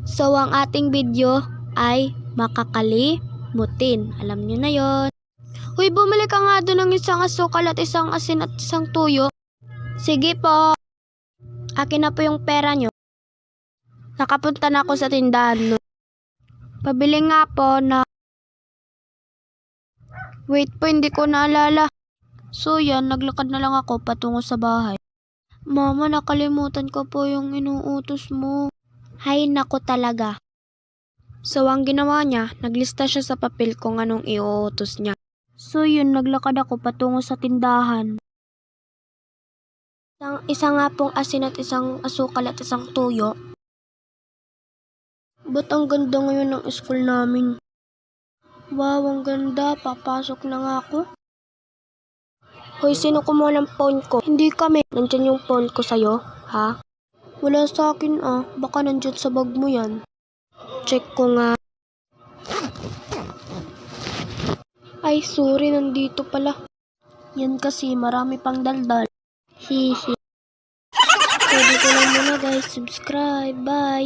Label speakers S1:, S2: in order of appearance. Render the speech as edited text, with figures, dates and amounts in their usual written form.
S1: So, ang ating video ay makakalimutin. Alam nyo na yon. Uy, bumili ka nga doon ng isang asukal at isang asin at isang tuyo. Sige po. Akin na po yung pera nyo. Nakapunta na ako sa tindahan. Pabili nga po na... Wait po, hindi ko naalala. So yan, naglakad na lang ako patungo sa bahay. Mama, nakalimutan ko po yung inuutos mo. Hay nako talaga. So ang ginawa niya, naglista siya sa papel kung anong iuutos niya. So yun, naglakad ako patungo sa tindahan. Isa nga pong asin at isang asukal at isang tuyo. Ba't ang ganda ngayon ng school namin? Wow, ang ganda. Papasok na nga ako. Hoy, sino kumuha ng phone ko? Hindi kami. Nandyan yung phone ko sa'yo, ha? Wala sa akin baka nandyan sa bag mo yan. Check ko nga. Ay, sorry, nandito pala. Yan kasi, marami pang daldal. Hihi. So, dito lang muna guys. Subscribe. Bye.